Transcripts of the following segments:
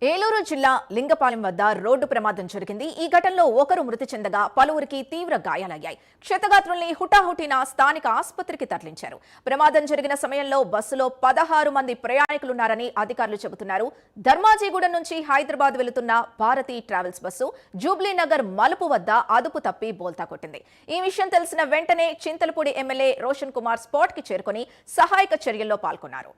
ఏలూరు జిల్లా లింగపాలెం వద్ద రోడ్డు ప్రమాదం జరిగింది. ఈ ఘటనలో ఒకరు మృతి చెందగా పలువురికి తీవ్ర గాయాలయ్యాయి. క్షతగాత్రుల్ని హుటాహుటిన స్థానిక ఆసుపత్రికి తరలించారు. ప్రమాదం జరిగిన సమయంలో బస్సులో 16 మంది ప్రయాణికులున్నారని అధికారులు చెబుతున్నారు. ధర్మాజీగూడెం నుంచి హైదరాబాద్ వెళుతున్న భారతీ ట్రావెల్స్ బస్సు జూబ్లీనగర్ మలుపు వద్ద అదుపు తప్పి బోల్తా కొట్టింది. ఈ విషయం తెలిసిన వెంటనే చింతలపూడి ఎమ్మెల్యే రోషన్ కుమార్ స్పాట్ కి చేరుకుని సహాయక చర్యల్లో పాల్గొన్నారు.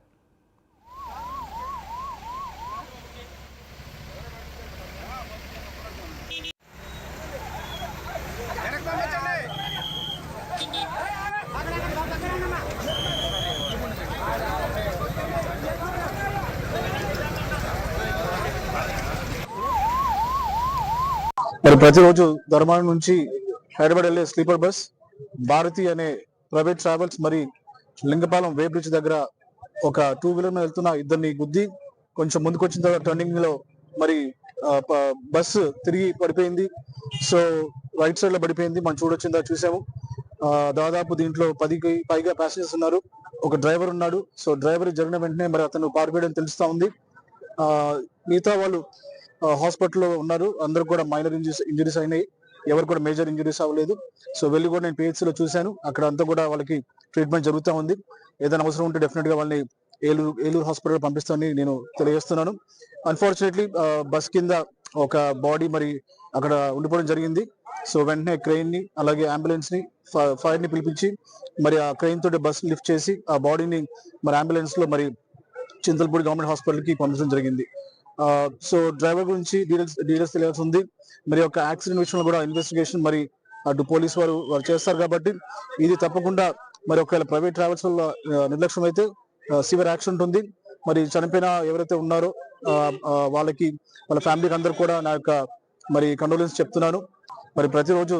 మరి ప్రతిరోజు ధర్మారం నుంచి హైదరాబాద్ వెళ్లే స్లీపర్ బస్ భారతి అనే ప్రైవేట్ ట్రావెల్స్ మరి లింగపాలెం వే బ్రిడ్జ్ దగ్గర ఒక 2 వీలర్ మీద వెళ్తున్న ఇద్దరిని గుద్ది కొంచెం ముందుకు వచ్చిన తర్వాత టర్నింగ్ లో మరి బస్సు తిరిగి పడిపోయింది. సో రైట్ సైడ్ లో పడిపోయింది. మనం చూడొచ్చిందా చూసాము. దాదాపు దీంట్లో 10కి పైగా ప్యాసింజర్స్ ఉన్నారు. ఒక డ్రైవర్ ఉన్నాడు. సో డ్రైవర్ జరిగిన వెంటనే మరి అతను పారిపోయడం తెలుస్తా ఉంది. మిగతా వాళ్ళు హాస్పిటల్లో ఉన్నారు. అందరూ కూడా మైనర్ ఇంజరీస్ అయినాయి. ఎవరు కూడా మేజర్ ఇంజరీస్ అవ్వలేదు. సో వెళ్ళి కూడా నేను పిహెచ్సిలో చూశాను. అక్కడ అంతా కూడా వాళ్ళకి ట్రీట్మెంట్ జరుగుతూ ఉంది. ఏదైనా అవసరం ఉంటే డెఫినెట్ గా వాళ్ళని ఏలూరు హాస్పిటల్ పంపిస్తానని నేను తెలియజేస్తున్నాను. అన్ఫార్చునేట్లీ బస్ కింద ఒక బాడీ మరి అక్కడ ఉండిపోవడం జరిగింది. సో వెంటనే క్రెయిన్ ని అలాగే అంబులెన్స్ ని ఫైర్ ని పిలిపించి మరి ఆ క్రెయిన్ తోటి బస్ లిఫ్ట్ చేసి ఆ బాడీని మరి అంబులెన్స్ లో మరి చింతలపూడి గవర్నమెంట్ హాస్పిటల్ కి పంపించడం జరిగింది. సో డ్రైవర్ గురించి డీటెయిల్స్ తెలియాల్సి ఉంది. మరి ఒక యాక్సిడెంట్ విషయంలో కూడా ఇన్వెస్టిగేషన్ మరి అటు పోలీసు వారు చేస్తారు కాబట్టి ఇది తప్పకుండా మరి ఒకవేళ ప్రైవేట్ ట్రావెల్స్ వల్ల నిర్లక్ష్యం అయితే సివియర్ యాక్సిడెంట్ ఉంది. మరి చనిపోయిన ఎవరైతే ఉన్నారో వాళ్ళకి వాళ్ళ ఫ్యామిలీకి అందరూ కూడా నా యొక్క మరి కండోలెన్స్ చెప్తున్నాను. మరి ప్రతిరోజు